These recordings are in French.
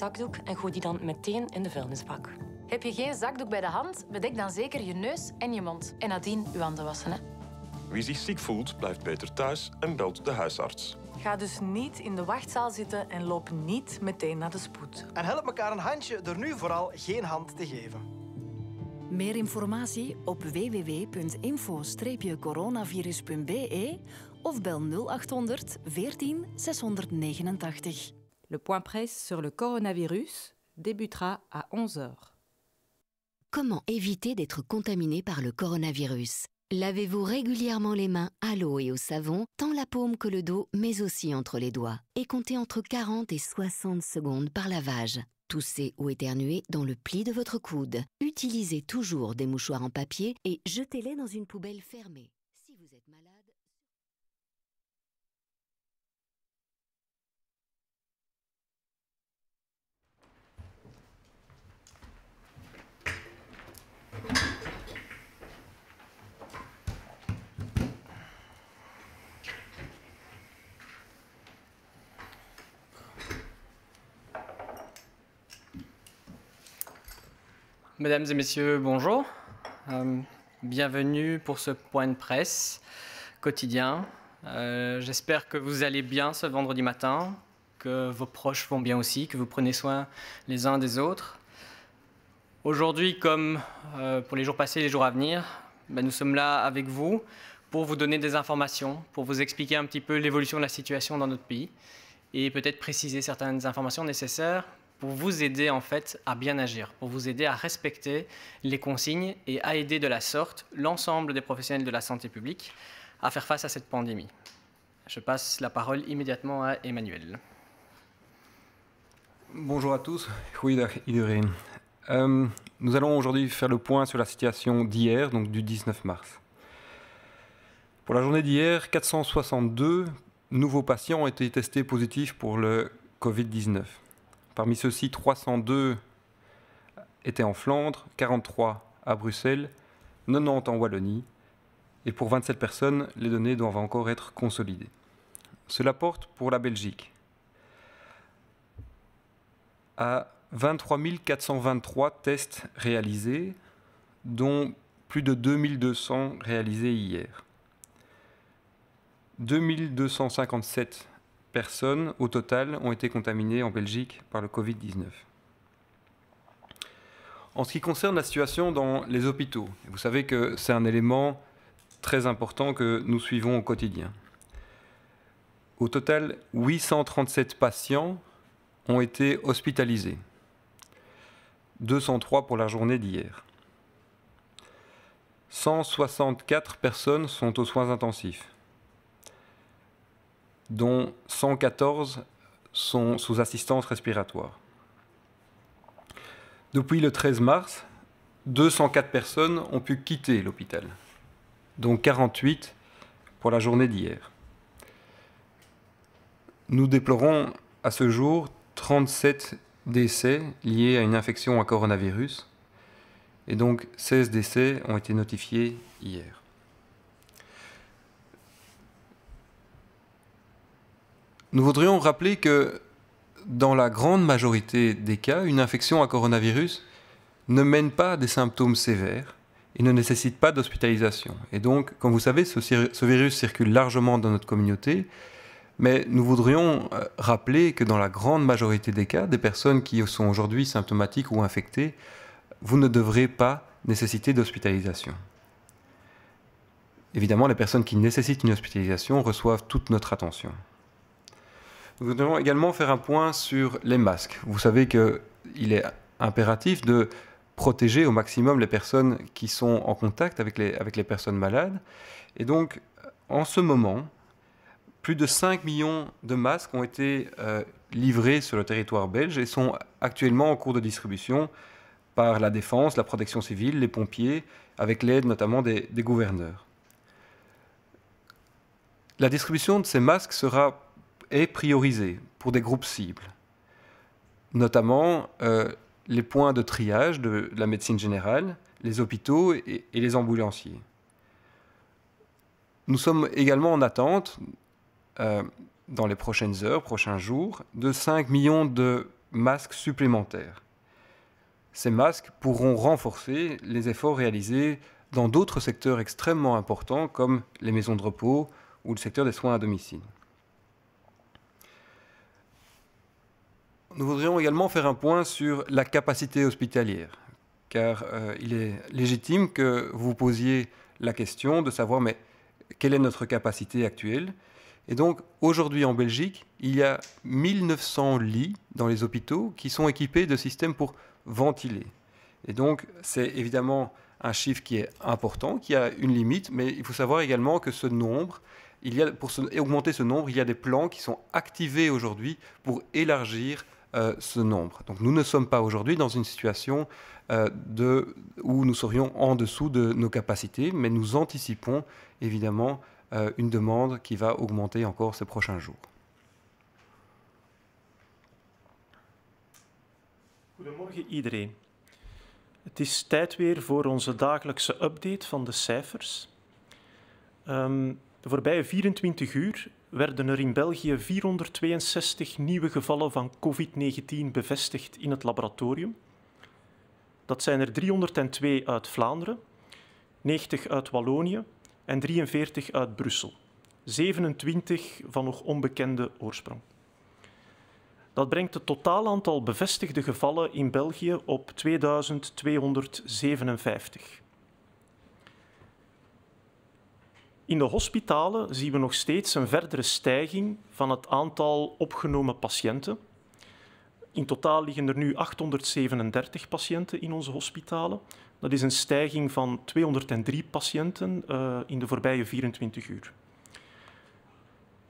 zakdoek en gooi die dan meteen in de vuilnisbak. Heb je geen zakdoek bij de hand, bedek dan zeker je neus en je mond. En nadien je handen wassen. Hè? Wie zich ziek voelt, blijft beter thuis en belt de huisarts. Ga dus niet in de wachtzaal zitten en loop niet meteen naar de spoed. En help elkaar een handje door nu vooral geen hand te geven. Meer informatie op www.info-coronavirus.be of bel 0800 14 689. Le point presse sur le coronavirus débutera à 11h. Comment éviter d'être contaminé par le coronavirus? Lavez-vous régulièrement les mains à l'eau et au savon, tant la paume que le dos, mais aussi entre les doigts. Et comptez entre 40 et 60 secondes par lavage. Toussez ou éternuez dans le pli de votre coude. Utilisez toujours des mouchoirs en papier et jetez-les dans une poubelle fermée. Si vous êtes malade... Mesdames et messieurs, bonjour. Bienvenue pour ce point de presse quotidien. J'espère que vous allez bien ce vendredi matin, que vos proches vont bien aussi, que vous prenez soin les uns des autres. Aujourd'hui, comme pour les jours passés et les jours à venir, nous sommes là avec vous pour vous donner des informations, pour vous expliquer un petit peu l'évolution de la situation dans notre pays et peut-être préciser certaines informations nécessaires pour vous aider en fait à bien agir, pour vous aider à respecter les consignes et à aider de la sorte l'ensemble des professionnels de la santé publique à faire face à cette pandémie. Je passe la parole immédiatement à Emmanuel. Bonjour à tous, goeiedag iedereen. Nous allons aujourd'hui faire le point sur la situation d'hier, donc du 19 mars. Pour la journée d'hier, 462 nouveaux patients ont été testés positifs pour le Covid-19. Parmi ceux-ci, 302 étaient en Flandre, 43 à Bruxelles, 90 en Wallonie. Et pour 27 personnes, les données doivent encore être consolidées. Cela porte pour la Belgique à 23 423 tests réalisés, dont plus de 2200 réalisés hier. 2257 personnes au total ont été contaminées en Belgique par le Covid-19. En ce qui concerne la situation dans les hôpitaux, vous savez que c'est un élément très important que nous suivons au quotidien. Au total, 837 patients ont été hospitalisés, 203 pour la journée d'hier. 164 personnes sont aux soins intensifs, dont 114 sont sous assistance respiratoire. Depuis le 13 mars, 204 personnes ont pu quitter l'hôpital, dont 48 pour la journée d'hier. Nous déplorons à ce jour 37 décès liés à une infection à coronavirus, et donc 16 décès ont été notifiés hier. Nous voudrions rappeler que dans la grande majorité des cas, une infection à coronavirus ne mène pas à des symptômes sévères et ne nécessite pas d'hospitalisation. Et donc, comme vous savez, ce virus circule largement dans notre communauté, mais nous voudrions rappeler que dans la grande majorité des cas, des personnes qui sont aujourd'hui symptomatiques ou infectées, vous ne devrez pas nécessiter d'hospitalisation. Évidemment, les personnes qui nécessitent une hospitalisation reçoivent toute notre attention. Nous voudrions également faire un point sur les masques. Vous savez qu'il est impératif de protéger au maximum les personnes qui sont en contact avec les personnes malades. Et donc, en ce moment, plus de 5 millions de masques ont été livrés sur le territoire belge et sont actuellement en cours de distribution par la Défense, la Protection civile, les pompiers, avec l'aide notamment des gouverneurs. La distribution de ces masques est priorisée pour des groupes cibles, notamment les points de triage de la médecine générale, les hôpitaux et les ambulanciers. Nous sommes également en attente, dans les prochaines heures, prochains jours, de 5 millions de masques supplémentaires. Ces masques pourront renforcer les efforts réalisés dans d'autres secteurs extrêmement importants comme les maisons de repos ou le secteur des soins à domicile. Nous voudrions également faire un point sur la capacité hospitalière, car il est légitime que vous posiez la question de savoir mais quelle est notre capacité actuelle. Et donc aujourd'hui en Belgique, il y a 1900 lits dans les hôpitaux qui sont équipés de systèmes pour ventiler. Et donc c'est évidemment un chiffre qui est important, qui a une limite, mais il faut savoir également que ce nombre, pour augmenter ce nombre, il y a des plans qui sont activés aujourd'hui pour élargir ce nombre. Donc nous ne sommes pas aujourd'hui dans une situation où nous serions en dessous de nos capacités, mais nous anticipons évidemment une demande qui va augmenter encore ces prochains jours. Goedemorgen iedereen. Het is tijd weer voor onze dagelijkse update van de cijfers. De voorbije 24 uur werden er in België 462 nieuwe gevallen van COVID-19 bevestigd in het laboratorium. Dat zijn er 302 uit Vlaanderen, 90 uit Wallonië en 43 uit Brussel. 27 van nog onbekende oorsprong. Dat brengt het totaal aantal bevestigde gevallen in België op 2257. In de hospitalen zien we nog steeds een verdere stijging van het aantal opgenomen patiënten. In totaal liggen er nu 837 patiënten in onze hospitalen. Dat is een stijging van 203 patiënten in de voorbije 24 uur.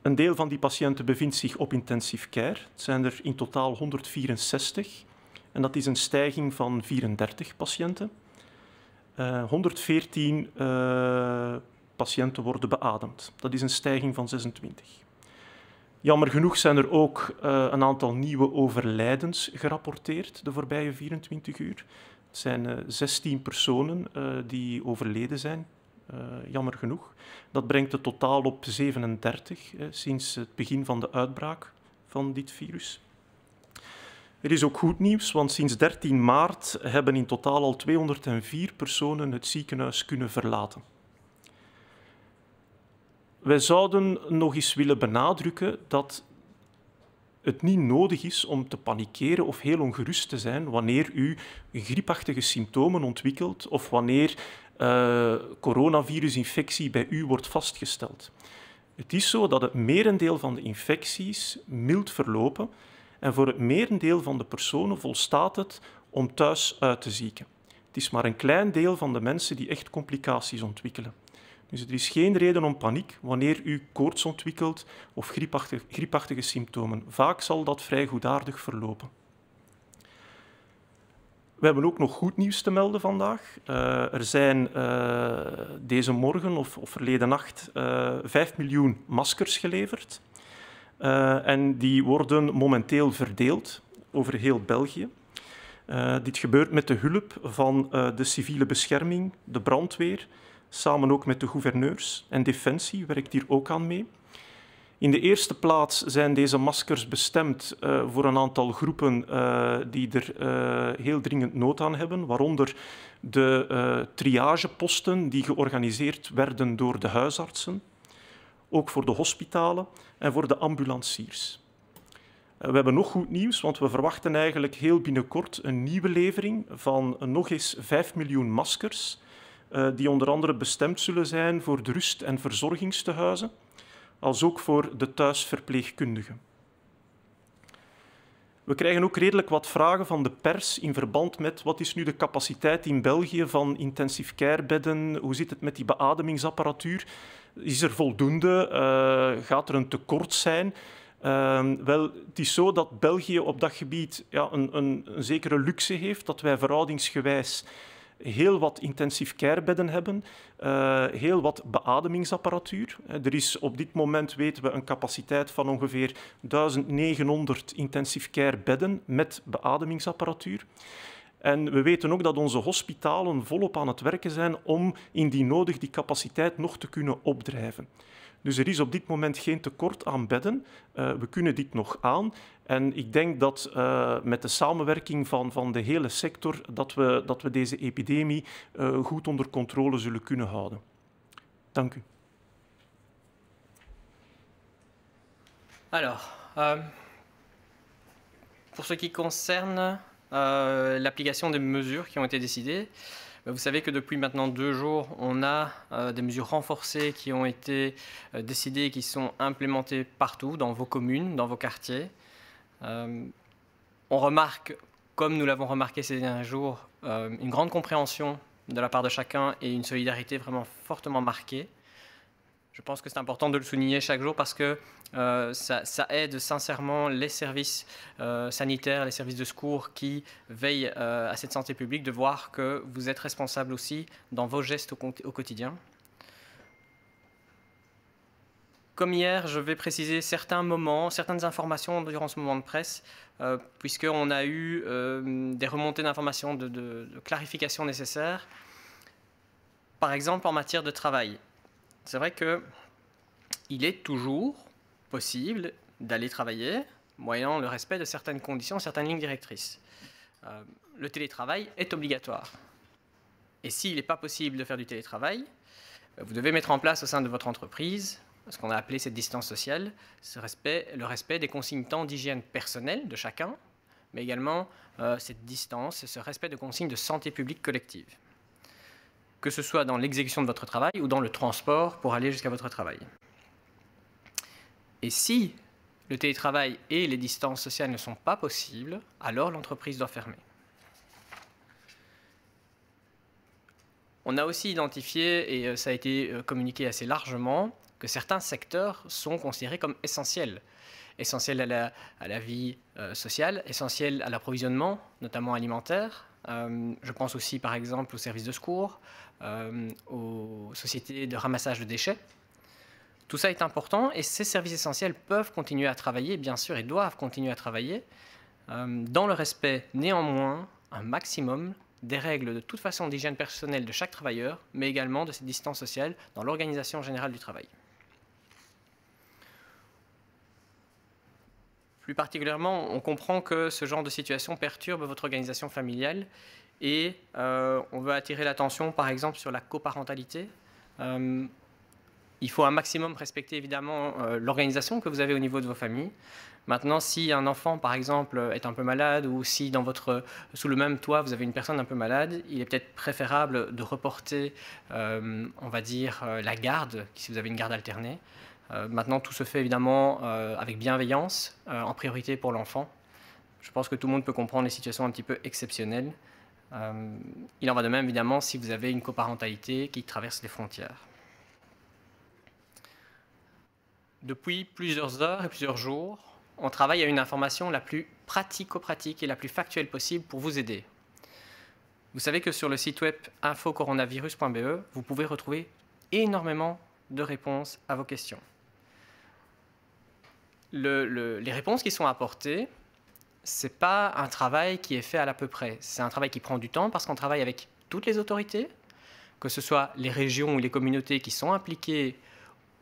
Een deel van die patiënten bevindt zich op intensive care. Het zijn er in totaal 164. En dat is een stijging van 34 patiënten. 114 patiënten worden beademd. Dat is een stijging van 26. Jammer genoeg zijn er ook een aantal nieuwe overlijdens gerapporteerd de voorbije 24 uur. Het zijn 16 personen die overleden zijn. Jammer genoeg. Dat brengt het totaal op 37 sinds het begin van de uitbraak van dit virus. Er is ook goed nieuws, want sinds 13 maart hebben in totaal al 204 personen het ziekenhuis kunnen verlaten. Wij zouden nog eens willen benadrukken dat het niet nodig is om te panikeren of heel ongerust te zijn wanneer u griepachtige symptomen ontwikkelt of wanneer coronavirusinfectie bij u wordt vastgesteld. Het is zo dat het merendeel van de infecties mild verlopen en voor het merendeel van de personen volstaat het om thuis uit te zieken. Het is maar een klein deel van de mensen die echt complicaties ontwikkelen. Dus er is geen reden om paniek wanneer u koorts ontwikkelt of griepachtige symptomen. Vaak zal dat vrij goedaardig verlopen. We hebben ook nog goed nieuws te melden vandaag. Er zijn deze morgen of verleden nacht 5 miljoen maskers geleverd. En die worden momenteel verdeeld over heel België. Dit gebeurt met de hulp van de civiele bescherming, de brandweer, samen ook met de gouverneurs en Defensie werkt hier ook aan mee. In de eerste plaats zijn deze maskers bestemd voor een aantal groepen die er heel dringend nood aan hebben, waaronder de triageposten die georganiseerd werden door de huisartsen, ook voor de hospitalen en voor de ambulanciers. We hebben nog goed nieuws, want we verwachten eigenlijk heel binnenkort een nieuwe levering van nog eens 5 miljoen maskers, die onder andere bestemd zullen zijn voor de rust- en verzorgingstehuizen, als ook voor de thuisverpleegkundigen. We krijgen ook redelijk wat vragen van de pers in verband met wat is nu de capaciteit in België van intensive care bedden, hoe zit het met die beademingsapparatuur, is er voldoende, gaat er een tekort zijn? Wel, het is zo dat België op dat gebied een zekere luxe heeft, dat wij verhoudingsgewijs heel wat intensive care bedden hebben, heel wat beademingsapparatuur. Er is op dit moment, weten we, een capaciteit van ongeveer 1900 intensive care bedden met beademingsapparatuur. En we weten ook dat onze hospitalen volop aan het werken zijn om indien nodig die capaciteit nog te kunnen opdrijven. Dus er is op dit moment geen tekort aan bedden. We kunnen dit nog aan. En ik denk dat met de samenwerking van de hele sector dat we deze epidemie goed onder controle zullen kunnen houden. Dank u. Alors, pour ce qui concerne l'application des mesures qui ont été décidées, vous savez que depuis maintenant 2 jours, on a des mesures renforcées qui ont été décidées et qui sont implémentées partout, dans vos communes, dans vos quartiers. On remarque, comme nous l'avons remarqué ces derniers jours, une grande compréhension de la part de chacun et une solidarité vraiment fortement marquée. Je pense que c'est important de le souligner chaque jour parce que ça aide sincèrement les services sanitaires, les services de secours qui veillent à cette santé publique de voir que vous êtes responsable aussi dans vos gestes au quotidien. Comme hier, je vais préciser certains moments, certaines informations durant ce moment de presse, puisqu'on a eu des remontées d'informations de clarification nécessaires. Par exemple, en matière de travail. C'est vrai qu'il est toujours possible d'aller travailler moyennant le respect de certaines conditions, certaines lignes directrices. Le télétravail est obligatoire. Et s'il n'est pas possible de faire du télétravail, vous devez mettre en place au sein de votre entreprise ce qu'on a appelé cette distance sociale, le respect des consignes tant d'hygiène personnelle de chacun, mais également cette distance, ce respect de consignes de santé publique collective. Que ce soit dans l'exécution de votre travail ou dans le transport pour aller jusqu'à votre travail. Et si le télétravail et les distances sociales ne sont pas possibles, alors l'entreprise doit fermer. On a aussi identifié, et ça a été communiqué assez largement, que certains secteurs sont considérés comme essentiels. Essentiels à la vie sociale, essentiels à l'approvisionnement, notamment alimentaire. Je pense aussi par exemple aux services de secours, aux sociétés de ramassage de déchets. Tout ça est important et ces services essentiels peuvent continuer à travailler, bien sûr, et doivent continuer à travailler dans le respect néanmoins un maximum des règles de toute façon d'hygiène personnelle de chaque travailleur, mais également de cette distance sociale dans l'organisation générale du travail. Plus particulièrement, on comprend que ce genre de situation perturbe votre organisation familiale et on veut attirer l'attention, par exemple, sur la coparentalité. Il faut un maximum respecter, évidemment, l'organisation que vous avez au niveau de vos familles. Maintenant, si un enfant, par exemple, est un peu malade ou si sous le même toit, vous avez une personne un peu malade, il est peut-être préférable de reporter, on va dire, la garde, si vous avez une garde alternée. Maintenant, tout se fait évidemment avec bienveillance, en priorité pour l'enfant. Je pense que tout le monde peut comprendre les situations un petit peu exceptionnelles. Il en va de même, évidemment, si vous avez une coparentalité qui traverse les frontières. Depuis plusieurs heures et plusieurs jours, on travaille à une information la plus pratico-pratique et la plus factuelle possible pour vous aider. Vous savez que sur le site web infocoronavirus.be, vous pouvez retrouver énormément de réponses à vos questions. Les réponses qui sont apportées, ce n'est pas un travail qui est fait à l'à peu près. C'est un travail qui prend du temps parce qu'on travaille avec toutes les autorités, que ce soit les régions ou les communautés qui sont impliquées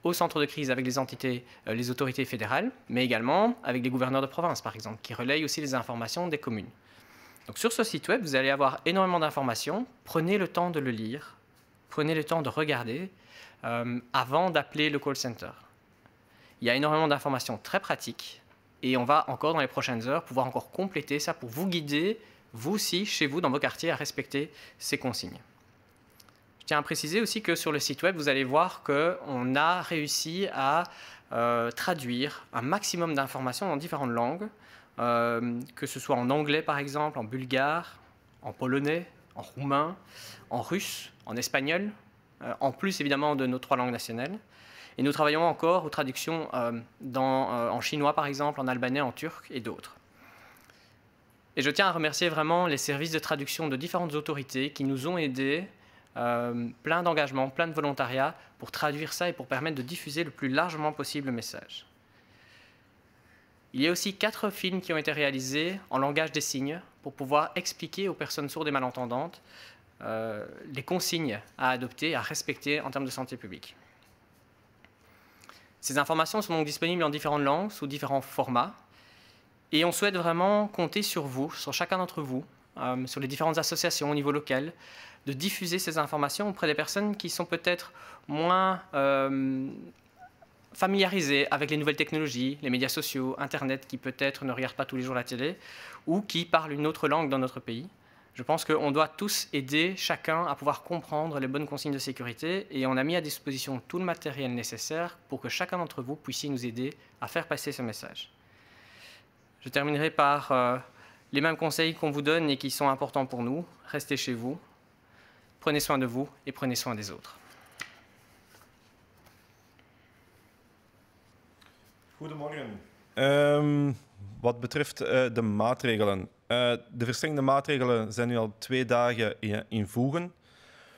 au centre de crise avec les autorités fédérales, mais également avec les gouverneurs de province, par exemple, qui relayent aussi les informations des communes. Donc sur ce site web, vous allez avoir énormément d'informations. Prenez le temps de le lire, prenez le temps de regarder avant d'appeler le call center. Il y a énormément d'informations très pratiques et on va encore dans les prochaines heures pouvoir encore compléter ça pour vous guider, vous aussi, chez vous, dans vos quartiers, à respecter ces consignes. Je tiens à préciser aussi que sur le site web, vous allez voir qu'on a réussi à traduire un maximum d'informations dans différentes langues, que ce soit en anglais par exemple, en bulgare, en polonais, en roumain, en russe, en espagnol, en plus évidemment de nos 3 langues nationales. Et nous travaillons encore aux traductions en chinois par exemple, en albanais, en turc et d'autres. Et je tiens à remercier vraiment les services de traduction de différentes autorités qui nous ont aidés, plein d'engagement, plein de volontariat pour traduire ça et pour permettre de diffuser le plus largement possible le message. Il y a aussi 4 films qui ont été réalisés en langage des signes pour pouvoir expliquer aux personnes sourdes et malentendantes les consignes à adopter, à respecter en termes de santé publique. Ces informations sont donc disponibles en différentes langues, sous différents formats. Et on souhaite vraiment compter sur vous, sur chacun d'entre vous, sur les différentes associations au niveau local, de diffuser ces informations auprès des personnes qui sont peut-être moins familiarisées avec les nouvelles technologies, les médias sociaux, Internet, qui peut-être ne regardent pas tous les jours la télé, ou qui parlent une autre langue dans notre pays. Je pense qu'on doit tous aider chacun à pouvoir comprendre les bonnes consignes de sécurité et on a mis à disposition tout le matériel nécessaire pour que chacun d'entre vous puissiez nous aider à faire passer ce message. Je terminerai par les mêmes conseils qu'on vous donne et qui sont importants pour nous. Restez chez vous, prenez soin de vous et prenez soin des autres. Goedemorgen. Wat betreft de maatregelen. De verstrengde maatregelen zijn nu al 2 dagen in voegen.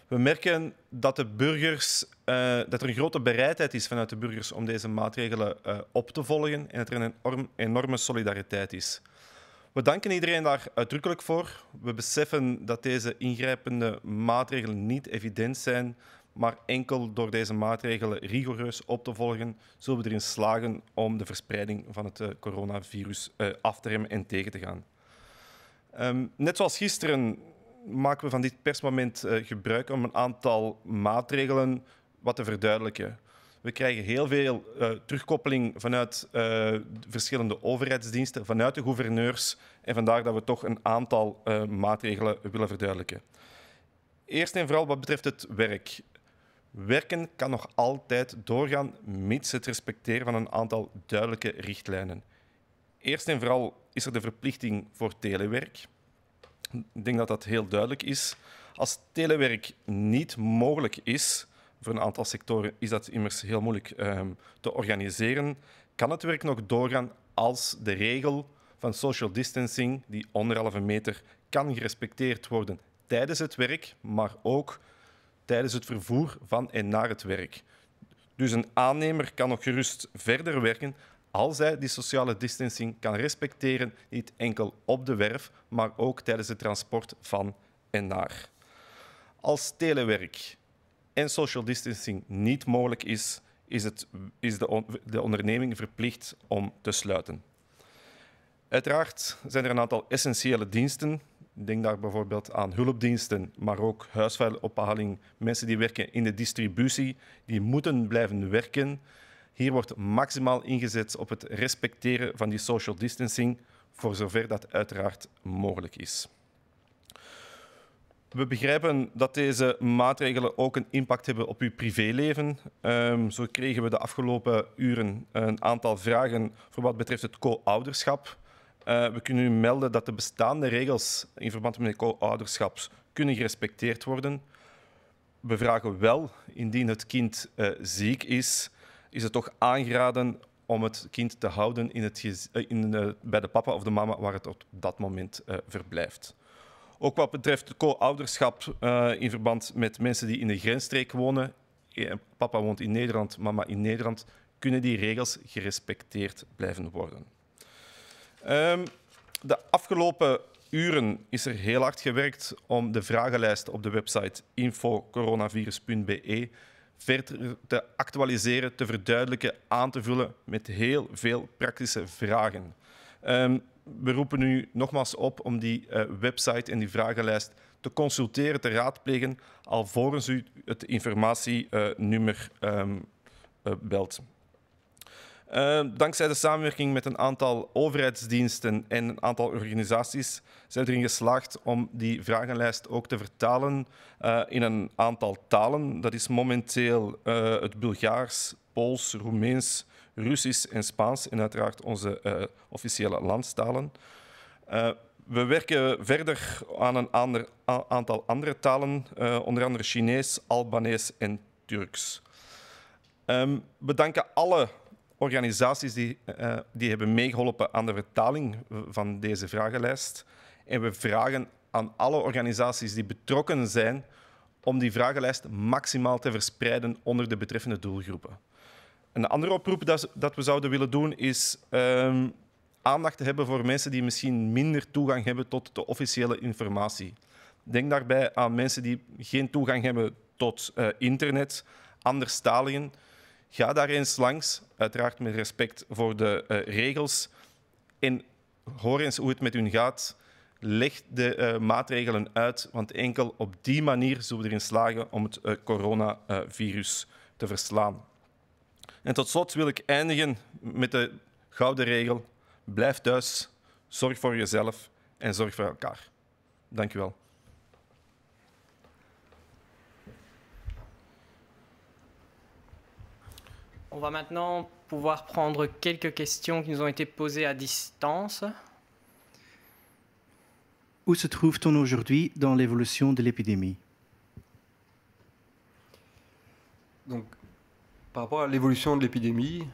We merken dat dat er een grote bereidheid is vanuit de burgers om deze maatregelen op te volgen en dat er een enorme solidariteit is. We danken iedereen daar uitdrukkelijk voor. We beseffen dat deze ingrijpende maatregelen niet evident zijn, maar enkel door deze maatregelen rigoureus op te volgen, zullen we erin slagen om de verspreiding van het coronavirus af te remmen en tegen te gaan. Net zoals gisteren maken we van dit persmoment gebruik om een aantal maatregelen wat te verduidelijken. We krijgen heel veel terugkoppeling vanuit verschillende overheidsdiensten, vanuit de gouverneurs en vandaar dat we toch een aantal maatregelen willen verduidelijken. Eerst en vooral wat betreft het werk. Werken kan nog altijd doorgaan, mits het respecteren van een aantal duidelijke richtlijnen. Eerst en vooral is er de verplichting voor telewerk. Ik denk dat dat heel duidelijk is. Als telewerk niet mogelijk is, voor een aantal sectoren is dat immers heel moeilijk te organiseren, kan het werk nog doorgaan als de regel van social distancing, die 1,5 meter, kan gerespecteerd worden tijdens het werk, maar ook tijdens het vervoer van en naar het werk. Dus een aannemer kan nog gerust verder werken als hij die sociale distancing kan respecteren, niet enkel op de werf, maar ook tijdens het transport van en naar. Als telewerk en social distancing niet mogelijk is de onderneming verplicht om te sluiten. Uiteraard zijn er een aantal essentiële diensten. Ik denk daar bijvoorbeeld aan hulpdiensten, maar ook huisvuilophaling, mensen die werken in de distributie, die moeten blijven werken. Hier wordt maximaal ingezet op het respecteren van die social distancing, voor zover dat uiteraard mogelijk is. We begrijpen dat deze maatregelen ook een impact hebben op uw privéleven. Zo kregen we de afgelopen uren een aantal vragen voor wat betreft het co-ouderschap. We kunnen u melden dat de bestaande regels in verband met het co-ouderschap kunnen gerespecteerd worden. We vragen wel, indien het kind ziek is het toch aangeraden om het kind te houden bij de papa of de mama waar het op dat moment verblijft. Ook wat betreft co-ouderschap in verband met mensen die in de grensstreek wonen, papa woont in Nederland, mama in Nederland, kunnen die regels gerespecteerd blijven worden. De afgelopen uren is er heel hard gewerkt om de vragenlijst op de website infocoronavirus.be verder te actualiseren, te verduidelijken, aan te vullen met heel veel praktische vragen. We roepen u nogmaals op om die website en die vragenlijst te consulteren, te raadplegen, alvorens u het informatienummer belt. Dankzij de samenwerking met een aantal overheidsdiensten en een aantal organisaties zijn we erin geslaagd om die vragenlijst ook te vertalen in een aantal talen. Dat is momenteel het Bulgaars, Pools, Roemeens, Russisch en Spaans en uiteraard onze officiële landstalen. We werken verder aan een aantal andere talen, onder andere Chinees, Albanees en Turks. We danken alle organisaties die hebben meegeholpen aan de vertaling van deze vragenlijst. En we vragen aan alle organisaties die betrokken zijn om die vragenlijst maximaal te verspreiden onder de betreffende doelgroepen. Een andere oproep dat we zouden willen doen is aandacht te hebben voor mensen die misschien minder toegang hebben tot de officiële informatie. Denk daarbij aan mensen die geen toegang hebben tot internet, anderstaligen. Ga daar eens langs, uiteraard met respect voor de regels. En hoor eens hoe het met hun gaat. Leg de maatregelen uit, want enkel op die manier zullen we erin slagen om het coronavirus te verslaan. En tot slot wil ik eindigen met de gouden regel. Blijf thuis, zorg voor jezelf en zorg voor elkaar. Dank u wel. On va maintenant pouvoir prendre quelques questions qui nous ont été posées à distance. Où se trouve-t-on aujourd'hui dans l'évolution de l'épidémie? Donc, par rapport à l'évolution de l'épidémie,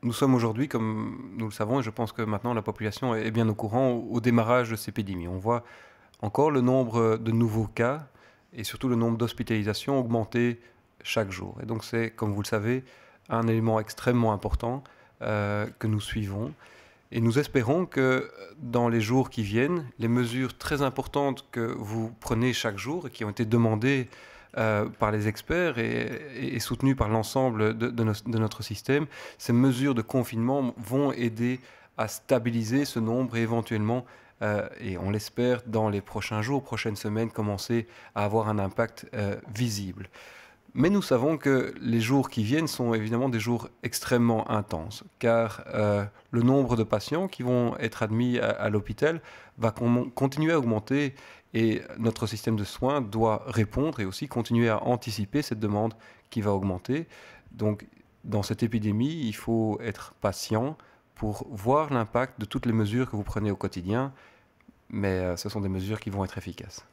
nous sommes aujourd'hui, comme nous le savons, et je pense que maintenant la population est bien au courant, au démarrage de cette épidémie. On voit encore le nombre de nouveaux cas et surtout le nombre d'hospitalisations augmenter chaque jour. Et donc c'est, comme vous le savez, un élément extrêmement important que nous suivons. Et nous espérons que dans les jours qui viennent, les mesures très importantes que vous prenez chaque jour et qui ont été demandées par les experts et soutenues par l'ensemble de notre système, ces mesures de confinement vont aider à stabiliser ce nombre et éventuellement, et on l'espère, dans les prochains jours, prochaines semaines, commencer à avoir un impact visible. Mais nous savons que les jours qui viennent sont évidemment des jours extrêmement intenses, car le nombre de patients qui vont être admis à l'hôpital va continuer à augmenter et notre système de soins doit répondre et aussi continuer à anticiper cette demande qui va augmenter. Donc, dans cette épidémie, il faut être patient pour voir l'impact de toutes les mesures que vous prenez au quotidien, mais ce sont des mesures qui vont être efficaces.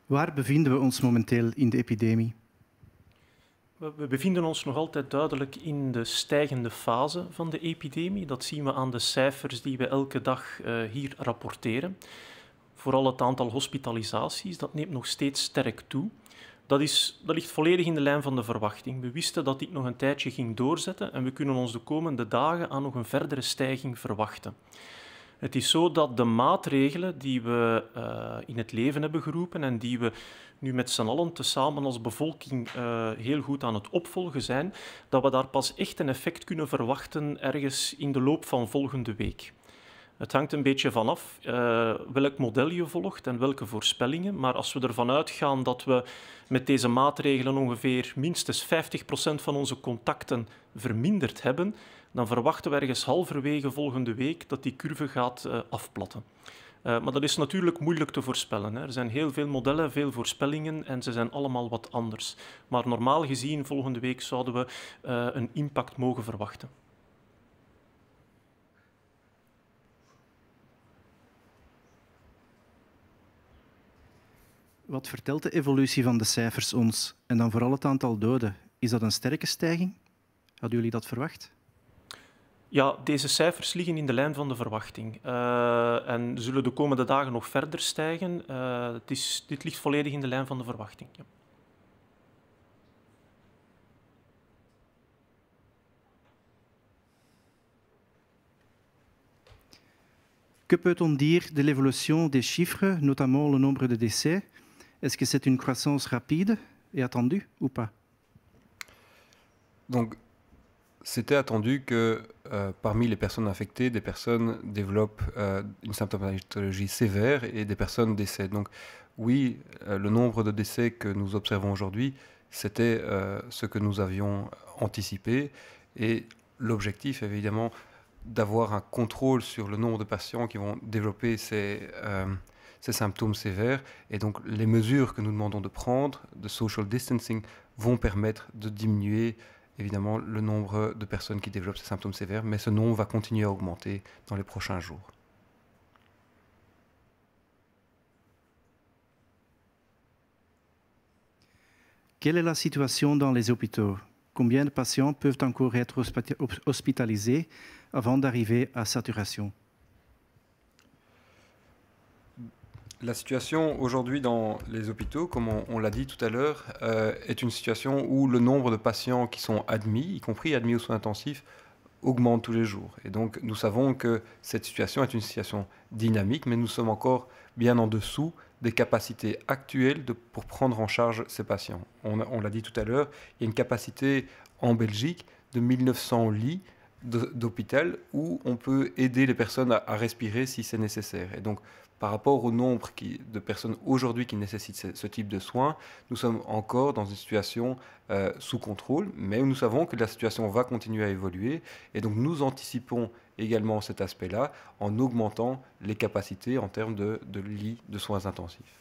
Waar bevinden we ons momenteel in de epidemie? We bevinden ons nog altijd duidelijk in de stijgende fase van de epidemie. Dat zien we aan de cijfers die we elke dag hier rapporteren. Vooral het aantal hospitalisaties, dat neemt nog steeds sterk toe. Dat ligt volledig in de lijn van de verwachting. We wisten dat dit nog een tijdje ging doorzetten en we kunnen ons de komende dagen aan nog een verdere stijging verwachten. Het is zo dat de maatregelen die we in het leven hebben geroepen en die we nu met z'n allen tezamen als bevolking heel goed aan het opvolgen zijn, dat we daar pas echt een effect kunnen verwachten ergens in de loop van volgende week. Het hangt een beetje vanaf welk model je volgt en welke voorspellingen, maar als we ervan uitgaan dat we met deze maatregelen ongeveer minstens 50% van onze contacten verminderd hebben, dan verwachten we ergens halverwege volgende week dat die curve gaat afplatten. Maar dat is natuurlijk moeilijk te voorspellen. Hè. Er zijn heel veel modellen, veel voorspellingen en ze zijn allemaal wat anders. Maar normaal gezien, volgende week zouden we een impact mogen verwachten. Wat vertelt de evolutie van de cijfers ons? En dan vooral het aantal doden. Is dat een sterke stijging? Hadden jullie dat verwacht? Ja, deze cijfers liggen in de lijn van de verwachting en zullen de komende dagen nog verder stijgen. Dit ligt volledig in de lijn van de verwachting. Ja. Que peut-on dire de l'évolution des chiffres, notamment le nombre de décès? Est-ce que c'est une croissance rapide et attendue ou pas? Donc, c'était attendu que parmi les personnes infectées, des personnes développent une symptomatologie sévère et des personnes décèdent. Donc oui, le nombre de décès que nous observons aujourd'hui, c'était ce que nous avions anticipé. Et l'objectif, évidemment, d'avoir un contrôle sur le nombre de patients qui vont développer ces symptômes sévères. Et donc les mesures que nous demandons de prendre, de social distancing, vont permettre de diminuer évidemment le nombre de personnes qui développent ces symptômes sévères, mais ce nombre va continuer à augmenter dans les prochains jours. Quelle est la situation dans les hôpitaux? Combien de patients peuvent encore être hospitalisés avant d'arriver à saturation? La situation aujourd'hui dans les hôpitaux, comme on l'a dit tout à l'heure, est une situation où le nombre de patients qui sont admis, y compris admis aux soins intensifs, augmente tous les jours. Et donc, nous savons que cette situation est une situation dynamique, mais nous sommes encore bien en dessous des capacités actuelles pour prendre en charge ces patients. On l'a dit tout à l'heure, il y a une capacité en Belgique de 1900 lits d'hôpital où on peut aider les personnes à respirer si c'est nécessaire. Et donc, par rapport au nombre de personnes aujourd'hui qui nécessitent ce type de soins, nous sommes encore dans une situation sous contrôle, mais nous savons que la situation va continuer à évoluer. Et donc, nous anticipons également cet aspect-là en augmentant les capacités en termes de lits de soins intensifs.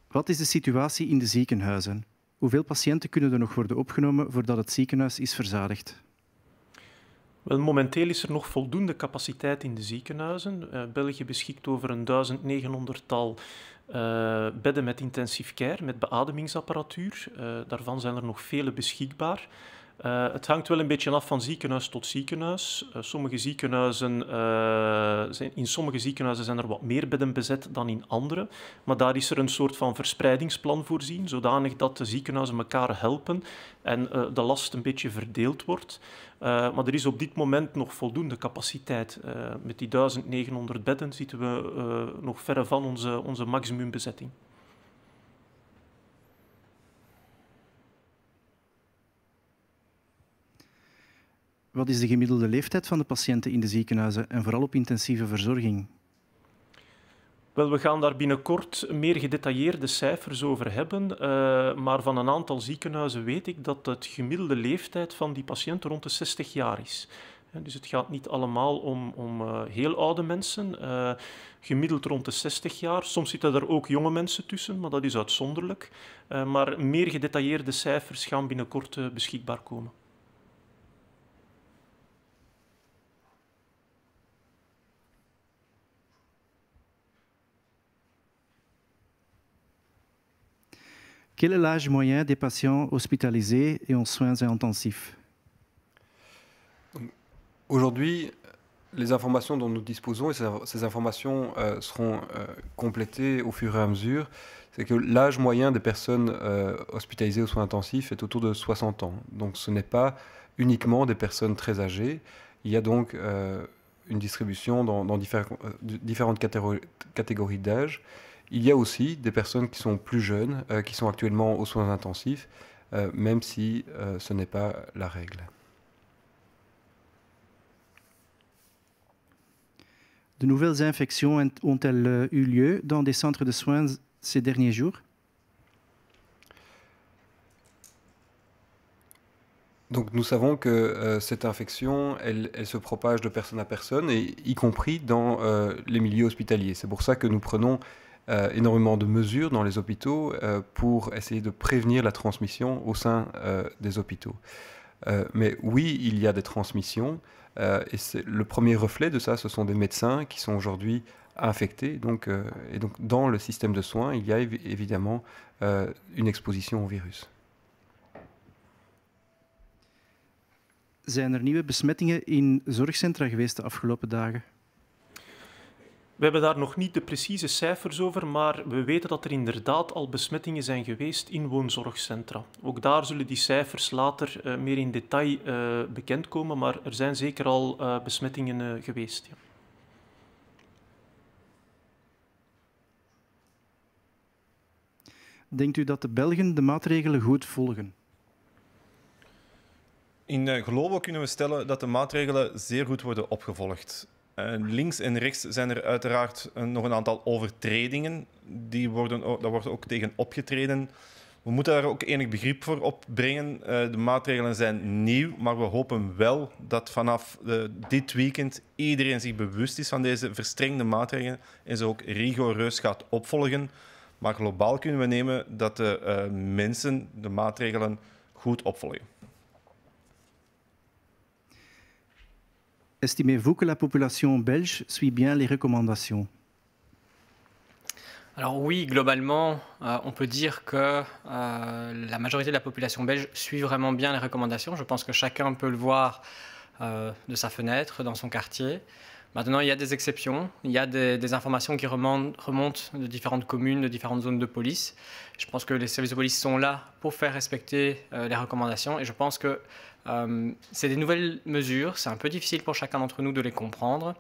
Wat is de situatie in de ziekenhuizen? Hoeveel patiënten kunnen er nog worden opgenomen voordat het ziekenhuis is verzadigd? Wel, momenteel is er nog voldoende capaciteit in de ziekenhuizen. België beschikt over een 1900-tal bedden met intensive care, met beademingsapparatuur. Daarvan zijn er nog vele beschikbaar. Het hangt wel een beetje af van ziekenhuis tot ziekenhuis. In sommige ziekenhuizen zijn er wat meer bedden bezet dan in andere. Maar daar is er een soort van verspreidingsplan voorzien, zodanig dat de ziekenhuizen elkaar helpen en de last een beetje verdeeld wordt. Maar er is op dit moment nog voldoende capaciteit. Met die 1900 bedden zitten we nog verre van onze maximumbezetting. Wat is de gemiddelde leeftijd van de patiënten in de ziekenhuizen en vooral op intensieve verzorging? Wel, we gaan daar binnenkort meer gedetailleerde cijfers over hebben, maar van een aantal ziekenhuizen weet ik dat de gemiddelde leeftijd van die patiënten rond de 60 jaar is. Dus het gaat niet allemaal om heel oude mensen, gemiddeld rond de 60 jaar. Soms zitten er ook jonge mensen tussen, maar dat is uitzonderlijk. Maar meer gedetailleerde cijfers gaan binnenkort beschikbaar komen. Quel est l'âge moyen des patients hospitalisés et en soins intensifs? Aujourd'hui, les informations dont nous disposons, et ces informations seront complétées au fur et à mesure, c'est que l'âge moyen des personnes hospitalisées aux soins intensifs est autour de 60 ans. Donc ce n'est pas uniquement des personnes très âgées. Il y a donc une distribution dans différentes catégories d'âge. Il y a aussi des personnes qui sont plus jeunes, qui sont actuellement aux soins intensifs, même si ce n'est pas la règle. De nouvelles infections ont-elles eu lieu dans des centres de soins ces derniers jours? Donc nous savons que cette infection, elle se propage de personne à personne, et y compris dans les milieux hospitaliers. C'est pour ça que nous prenons énormément de mesures dans les hôpitaux pour essayer de prévenir la transmission au sein des hôpitaux. Mais oui, il y a des transmissions, et le premier reflet de ça, ce sont des médecins qui sont aujourd'hui infectés. Et donc dans le système de soins, il y a évidemment une exposition au virus. Zijn er nieuwe besmettingen in zorgcentra geweest de afgelopen dagen? We hebben daar nog niet de precieze cijfers over, maar we weten dat er inderdaad al besmettingen zijn geweest in woonzorgcentra. Ook daar zullen die cijfers later meer in detail bekendkomen, maar er zijn zeker al besmettingen geweest. Ja. Denkt u dat de Belgen de maatregelen goed volgen? In Globo kunnen we stellen dat de maatregelen zeer goed worden opgevolgd. Links en rechts zijn er uiteraard nog een aantal overtredingen. Daar wordt ook tegen opgetreden. We moeten daar ook enig begrip voor opbrengen. De maatregelen zijn nieuw, maar we hopen wel dat vanaf dit weekend iedereen zich bewust is van deze verstrengde maatregelen en ze ook rigoureus gaat opvolgen. Maar globaal kunnen we nemen dat de mensen de maatregelen goed opvolgen. Estimez-vous que la population belge suit bien les recommandations? Alors oui, globalement, on peut dire que la majorité de la population belge suit vraiment bien les recommandations. Je pense que chacun peut le voir de sa fenêtre, dans son quartier. Maintenant, il y a des exceptions, il y a des informations qui remontent de différentes communes, de différentes zones de police. Je pense que les services de police sont là pour faire respecter les recommandations et je pense que c'est des nouvelles mesures, c'est un peu difficile pour chacun d'entre nous de les comprendre,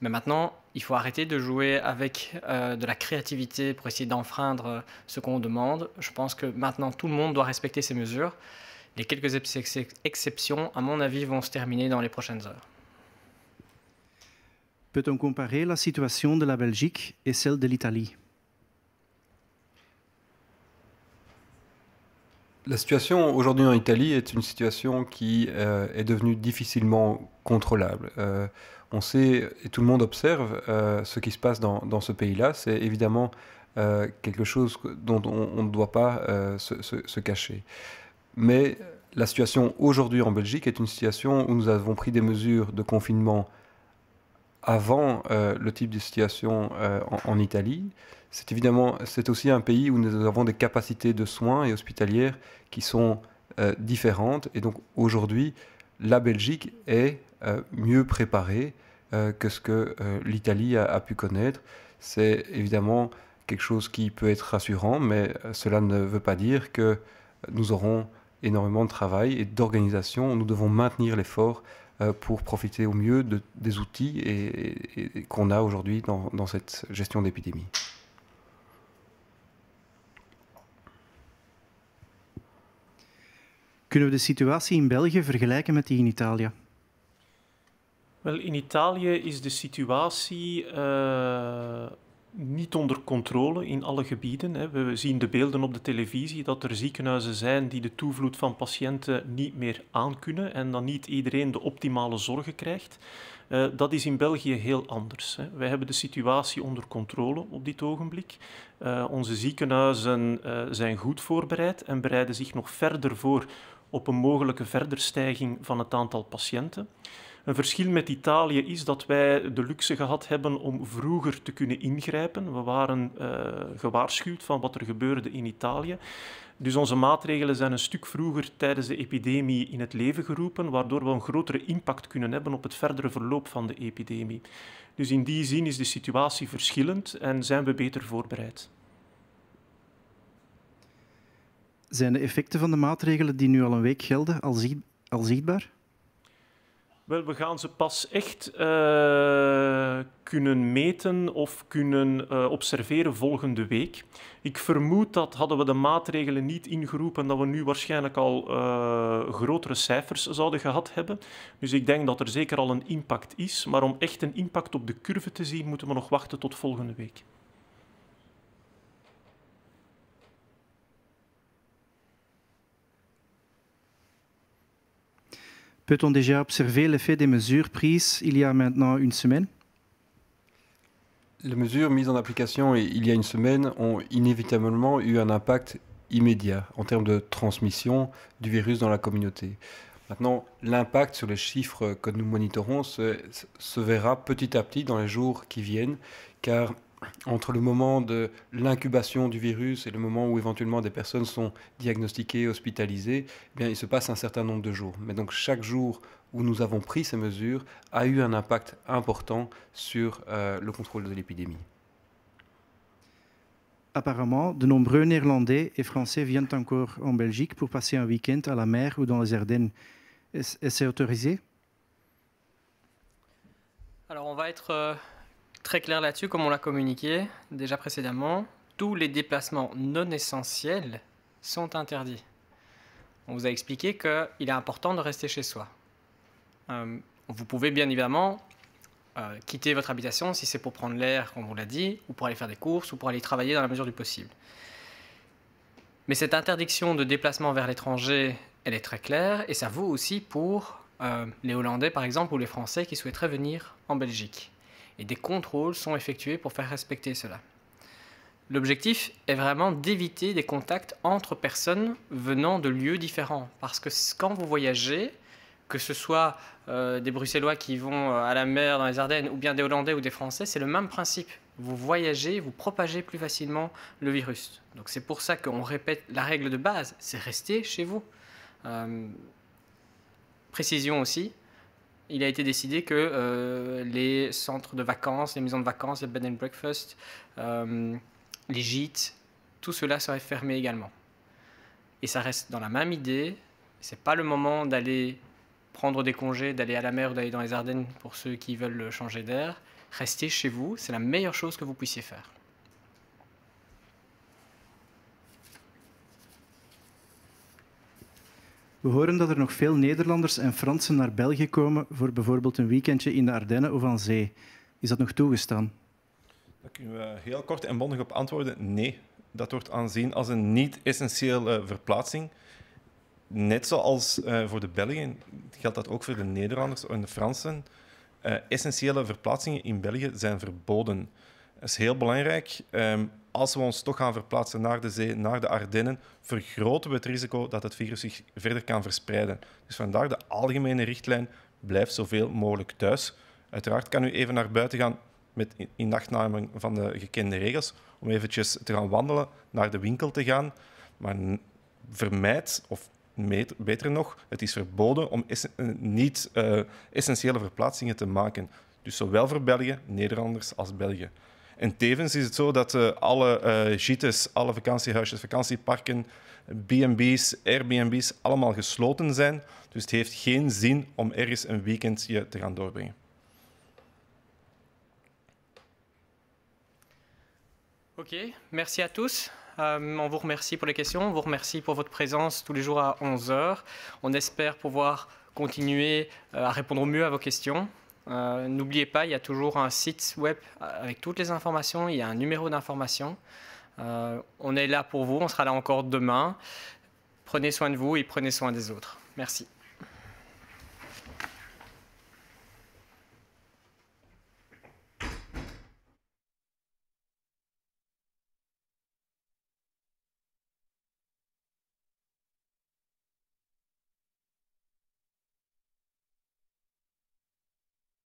mais maintenant, il faut arrêter de jouer avec de la créativité pour essayer d'enfreindre ce qu'on demande. Je pense que maintenant, tout le monde doit respecter ces mesures. Les quelques exceptions, à mon avis, vont se terminer dans les prochaines heures. Peut-on comparer la situation de la Belgique et celle de l'Italie? La situation aujourd'hui en Italie est une situation qui est devenue difficilement contrôlable. On sait, et tout le monde observe, ce qui se passe dans ce pays-là. C'est évidemment quelque chose dont on ne doit pas se cacher. Mais la situation aujourd'hui en Belgique est une situation où nous avons pris des mesures de confinement avant le type de situation en Italie. C'est aussi un pays où nous avons des capacités de soins et hospitalières qui sont différentes. Et donc aujourd'hui, la Belgique est mieux préparée que ce que l'Italie a pu connaître. C'est évidemment quelque chose qui peut être rassurant, mais cela ne veut pas dire que nous aurons énormément de travail et d'organisation. Nous devons maintenir l'effort pour profiter au mieux des outils qu'on a aujourd'hui dans cette gestion d'épidémie. Kunnen we de situatie in België vergelijken met die in Italië? Wel, in Italië is de situatie niet onder controle in alle gebieden. Hè. We zien de beelden op de televisie dat er ziekenhuizen zijn die de toevloed van patiënten niet meer aankunnen en dan niet iedereen de optimale zorgen krijgt. Dat is in België heel anders. Hè. Wij hebben de situatie onder controle op dit ogenblik. Onze ziekenhuizen zijn goed voorbereid en bereiden zich nog verder voor op een mogelijke verderstijging van het aantal patiënten. Een verschil met Italië is dat wij de luxe gehad hebben om vroeger te kunnen ingrijpen. We waren gewaarschuwd van wat er gebeurde in Italië. Dus onze maatregelen zijn een stuk vroeger tijdens de epidemie in het leven geroepen, waardoor we een grotere impact kunnen hebben op het verdere verloop van de epidemie. Dus in die zin is de situatie verschillend en zijn we beter voorbereid. Zijn de effecten van de maatregelen die nu al een week gelden al zichtbaar? Wel, we gaan ze pas echt kunnen meten of kunnen observeren volgende week. Ik vermoed dat, hadden we de maatregelen niet ingeroepen, dat we nu waarschijnlijk al grotere cijfers zouden gehad hebben. Dus ik denk dat er zeker al een impact is. Maar om echt een impact op de curve te zien, moeten we nog wachten tot volgende week. Peut-on déjà observer l'effet des mesures prises il y a maintenant une semaine? Les mesures mises en application il y a une semaine ont inévitablement eu un impact immédiat en termes de transmission du virus dans la communauté. Maintenant, l'impact sur les chiffres que nous monitorons se verra petit à petit dans les jours qui viennent, car entre le moment de l'incubation du virus et le moment où éventuellement des personnes sont diagnostiquées, hospitalisées, eh bien, il se passe un certain nombre de jours. Mais donc chaque jour où nous avons pris ces mesures a eu un impact important sur le contrôle de l'épidémie. Apparemment, de nombreux Néerlandais et Français viennent encore en Belgique pour passer un week-end à la mer ou dans les Ardennes. Est-ce autorisé? Alors on va être très clair là-dessus, comme on l'a communiqué déjà précédemment. Tous les déplacements non essentiels sont interdits. On vous a expliqué qu'il est important de rester chez soi. Vous pouvez bien évidemment quitter votre habitation si c'est pour prendre l'air, comme on l'a dit, ou pour aller faire des courses, ou pour aller travailler dans la mesure du possible. Mais cette interdiction de déplacement vers l'étranger, elle est très claire, et ça vaut aussi pour les Hollandais, par exemple, ou les Français qui souhaiteraient venir en Belgique. Et des contrôles sont effectués pour faire respecter cela. L'objectif est vraiment d'éviter des contacts entre personnes venant de lieux différents. Parce que quand vous voyagez, que ce soit des Bruxellois qui vont à la mer dans les Ardennes, ou bien des Hollandais ou des Français, c'est le même principe. Vous voyagez, vous propagez plus facilement le virus. Donc c'est pour ça qu'on répète la règle de base, c'est rester chez vous. Précision aussi, il a été décidé que les centres de vacances, les maisons de vacances, les bed and breakfast, les gîtes, tout cela serait fermé également. Et ça reste dans la même idée. Ce n'est pas le moment d'aller prendre des congés, d'aller à la mer ou d'aller dans les Ardennes pour ceux qui veulent changer d'air. Restez chez vous, c'est la meilleure chose que vous puissiez faire. We horen dat nog veel Nederlanders en Fransen naar België komen voor bijvoorbeeld een weekendje in de Ardennen of aan zee. Is dat nog toegestaan? Daar kunnen we heel kort en bondig op antwoorden. Nee, dat wordt aanzien als een niet-essentiële verplaatsing. Net zoals voor de Belgen geldt dat ook voor de Nederlanders en de Fransen. Essentiële verplaatsingen in België zijn verboden. Dat is heel belangrijk. Als we ons toch gaan verplaatsen naar de zee, naar de Ardennen, vergroten we het risico dat het virus zich verder kan verspreiden. Dus vandaar de algemene richtlijn, blijf zoveel mogelijk thuis. Uiteraard kan u even naar buiten gaan met inachtneming van de gekende regels, om eventjes te gaan wandelen, naar de winkel te gaan. Maar vermijd, of beter nog, het is verboden om niet essentiële verplaatsingen te maken. Dus zowel voor België, Nederlanders als België. En tevens is het zo dat alle gîtes, alle vakantiehuisjes, vakantieparken, B&B's, Airbnb's allemaal gesloten zijn. Dus het heeft geen zin om ergens een weekendje te gaan doorbrengen. Ok, merci à tous. On vous remercie pour les questions, on vous remercie pour votre présence tous les jours à 11h. On espère pouvoir continuer à répondre au mieux à vos questions. N'oubliez pas, il y a toujours un site web avec toutes les informations, il y a un numéro d'information. On est là pour vous, on sera là encore demain. Prenez soin de vous et prenez soin des autres. Merci.